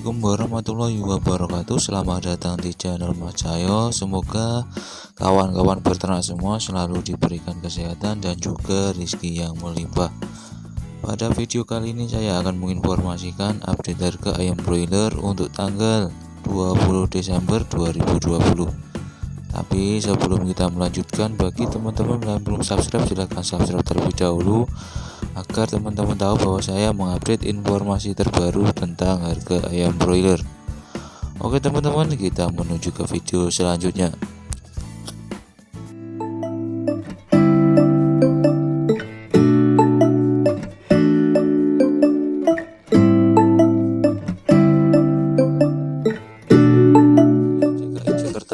Assalamualaikum warahmatullahi wabarakatuh. Selamat datang di channel Mas Cahyo. Semoga kawan-kawan peternak semua selalu diberikan kesehatan dan juga rezeki yang melimpah. Pada video kali ini saya akan menginformasikan update harga ayam broiler untuk tanggal 20 Desember 2020. Tapi sebelum kita melanjutkan, bagi teman-teman yang belum subscribe, silahkan subscribe terlebih dahulu agar teman-teman tahu bahwa saya mengupdate informasi terbaru tentang harga ayam broiler. Oke teman-teman, kita menuju ke video selanjutnya.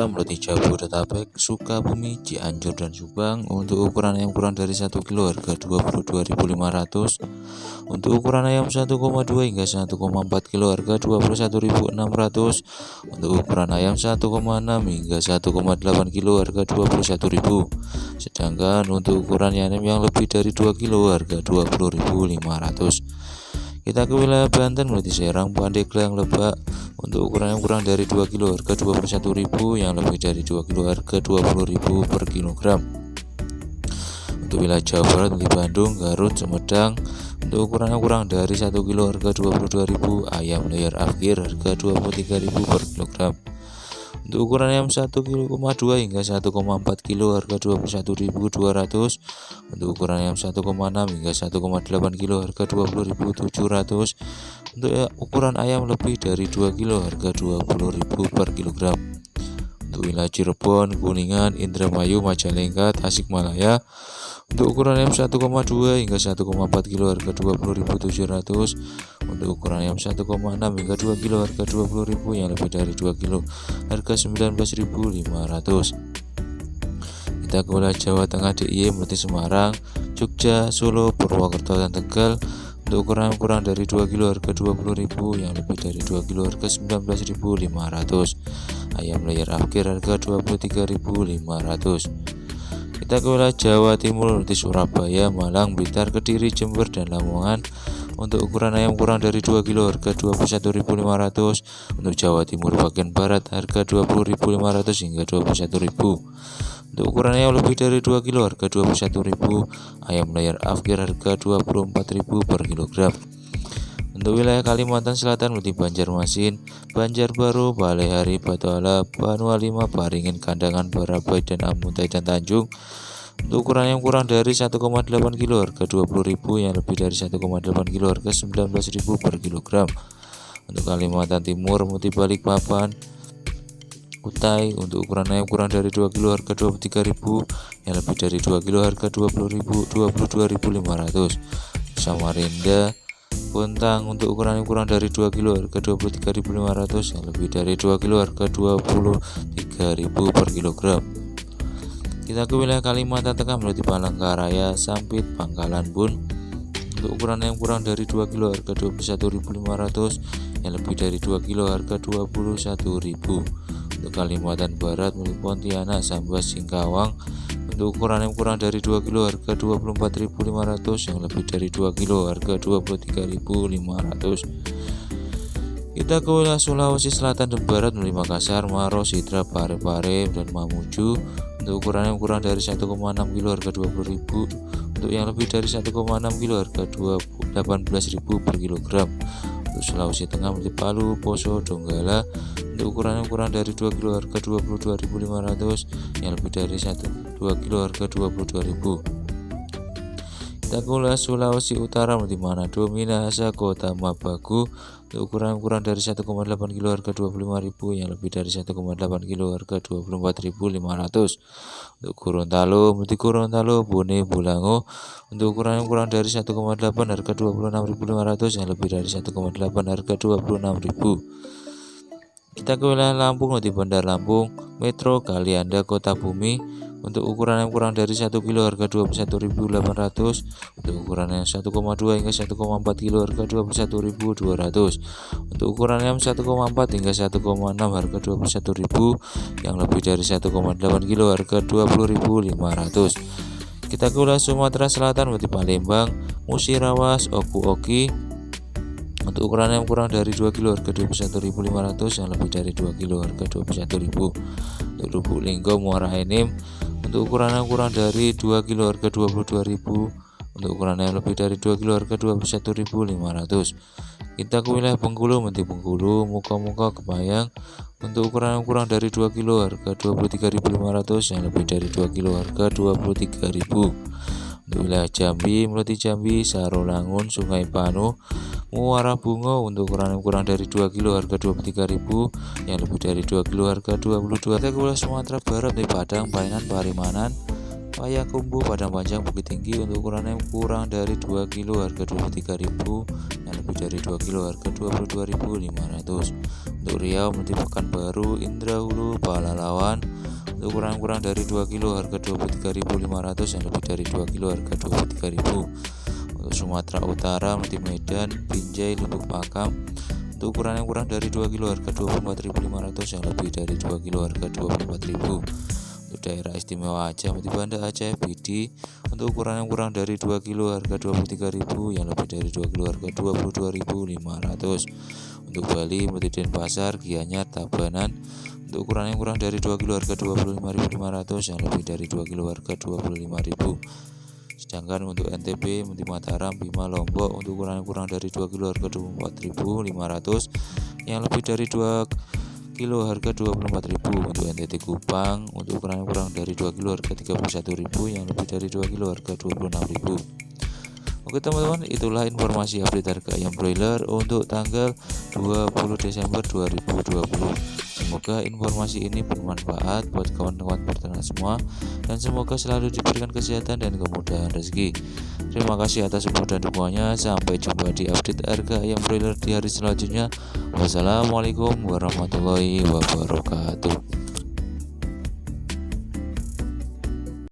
Melati Jabodetabek, Sukabumi, Cianjur dan Subang. Untuk ukuran ayam kurang dari 1 kilo harga 22.500. Untuk ukuran ayam 1,2 hingga 1,4 kilo harga 21.600. Untuk ukuran ayam 1,6 hingga 1,8 kilo harga 21.000. Sedangkan untuk ukuran ayam yang lebih dari 2 kilo harga 20.500. Kita ke wilayah Banten, Melati Serang, Pandeglang, Lebak. Untuk ukuran yang kurang dari 2 kilo harga 21.000, yang lebih dari 2 kilo harga 20.000 per kilogram. Untuk wilayah Jawa Barat, Melati Bandung, Garut, Sumedang. Untuk ukuran yang kurang dari 1 kilo harga 22.000, ayam layer akhir harga 23.000 per kilogram. Untuk ukuran ayam 1,2 hingga 1,4 kilo harga 21.200. Untuk ukuran ayam 1,6 hingga 1,8 kilo harga 20.700. Untuk ukuran ayam lebih dari 2 kilo harga 20.000 per kilogram. Untuk wilayah Cirebon, Kuningan, Indramayu, Majalengka, Tasikmalaya. Untuk ukuran ayam 1,2 hingga 1,4 kilo harga 20.700. Untuk ukuran ayam 1,6 hingga 2 kilo harga 20.000, yang lebih dari 2 kilo harga 19.500. Kita ke wilayah Jawa Tengah, DIY, Melati Semarang, Jogja, Solo, Purwokerto dan Tegal. Untuk ukuran yang kurang dari 2 kilo harga 20.000, yang lebih dari 2 kilo harga 19.500. Ayam layer akhir harga 23.500. Kita ke wilayah Jawa Timur, di Surabaya, Malang, Blitar, Kediri, Jember dan Lamongan. Untuk ukuran ayam kurang dari 2 kilo harga 21.500. Untuk Jawa Timur bagian barat harga 20.500 hingga 21.000. Untuk ukuran ayam lebih dari 2 kilo harga 21.000. Ayam layer akhir harga 24.000 per kilogram. Untuk wilayah Kalimantan Selatan, Melati Banjarmasin, Banjarbaru, Balehari, Batu Alam, Banua 5, Paringin, Kandangan, Barabai dan Amuntai dan Tanjung. Untuk ukuran yang kurang dari 1,8 kilo harga 20.000, yang lebih dari 1,8 kilo harga 19.000 per kilogram. Untuk Kalimantan Timur, Melati Balikpapan, Kutai. Untuk ukuran ayam kurang dari 2 kilo harga 23.000, yang lebih dari 2 kilo harga 22.500. Samarinda, Bontang. Untuk ukuran yang kurang dari 2 kilo harga 23.500, yang lebih dari 2 kilo harga 23.000 per kilogram. Kita ke wilayah Kalimantan Tengah, Melati Palangkaraya, Sampit, Pangkalan Bun. Untuk ukuran yang kurang dari 2 kilo harga 21.500, yang lebih dari 2 kilo harga 21.000. Untuk Kalimantan Barat, Melati Pontianak, Sambas, Singkawang. Untuk ukuran yang kurang dari 2 kilo harga 24.500, yang lebih dari 2 kilo harga 23.500. Kita ke wilayah Sulawesi Selatan dan Barat, Melati Makassar, Maros, Sidra, Parepare dan Mamuju. Untuk ukuran yang kurang dari 1,6 kilo harga 20.000. Untuk yang lebih dari 1,6 kilo harga 18.000 per kilogram. Untuk Sulawesi Tengah, Melati Palu, Poso, Donggala. Untuk ukuran yang kurang dari 2 kilo harga 22.500, yang lebih dari 2 kilo harga 22.000. Kita ke wilayah Sulawesi Utara, Melati Manado, Minahasa, Kota Mabagu. Untuk ukuran yang kurang dari 1,8 kilo harga 25.000, yang lebih dari 1,8 kilo harga 24.500. Untuk Gorontalo, Melati Gorontalo, Bone, Bulango. Untuk ukuran yang kurang dari 1,8 harga 26.500, yang lebih dari 1,8 harga 26.000. Kita ke wilayah Lampung, Melati Bandar Lampung, Metro, Kalianda, Kota Bumi. Untuk ukuran yang kurang dari 1 kilo harga 21.800. Untuk ukuran yang 1,2 hingga 1,4 kilo harga 21.200. Untuk ukuran yang 1,4 hingga 1,6 harga 21.000, yang lebih dari 1,8 kilo harga 20.500. Kita ke wilayah Sumatera Selatan, Melati Palembang, Musirawas, Oku Oki. Untuk ukuran yang kurang dari 2 kilo harga Rp21.500, yang lebih dari 2 kilo harga Rp21.000. Untuk Lubuk Linggo Muara Enim, untuk ukuran yang kurang dari 2 kilo harga Rp22.000. Untuk ukuran yang lebih dari 2 kilo harga Rp21.500. Kita ke wilayah Bengkulu, Menteng Bengkulu, Muka Kebayang. Untuk ukuran yang kurang dari 2 kilo harga Rp23.500, yang lebih dari 2 kilo harga Rp23.000. Untuk wilayah Jambi, Melati Jambi, Sarolangun, Sungai Panu, Muara Bungo. Untuk ukuran yang kurang dari 2 kilo harga Rp23.000, yang lebih dari 2 kilo harga Rp22.000. Kita ke wilayah Sumatera Barat, di Padang, Bayanan, Parimanan, Payakumbuh, Padang Panjang, Bukit Tinggi. Untuk ukuran yang kurang dari 2 kilo harga Rp23.000, yang lebih dari 2 kilo harga Rp22.500. Untuk Riau, Melati Pekanbaru, Indrahulu, Palalawan. Untuk ukuran yang kurang dari 2 kilo harga Rp23.500, yang lebih dari 2 kilo harga Rp23.000. Untuk Sumatera Utara, Melati Medan, Binjai, Lubuk Pakam. Untuk ukuran yang kurang dari 2 kilo harga Rp24.500, yang lebih dari 2 kilo harga Rp24.000. Untuk daerah istimewa Aceh, Melati Banda Aceh, Pidi. Untuk ukuran yang kurang dari 2 kilo harga Rp23.000, yang lebih dari 2 kilo harga Rp22.500. Untuk Bali, Melati Denpasar, Gianyar, Tabanan. Untuk ukuran yang kurang dari 2 kilo harga Rp25.500, yang lebih dari 2 kilo harga Rp25.000. Sedangkan untuk NTB, Melati Mataram, Bima, Lombok. Untuk ukuran yang kurang dari 2 kilo harga Rp24.500, yang lebih dari 2 kilo harga Rp24.000. Untuk NTT Kupang, untuk ukuran yang kurang dari 2 kilo harga Rp31.000, yang lebih dari 2 kilo harga Rp26.000. Oke teman-teman, itulah informasi update harga ayam broiler untuk tanggal 20 Desember 2020. Semoga informasi ini bermanfaat buat kawan-kawan peternak semua, dan semoga selalu diberikan kesehatan dan kemudahan rezeki. Terima kasih atas support dan dukungannya. Sampai jumpa di update harga ayam broiler di hari selanjutnya. Wassalamualaikum warahmatullahi wabarakatuh.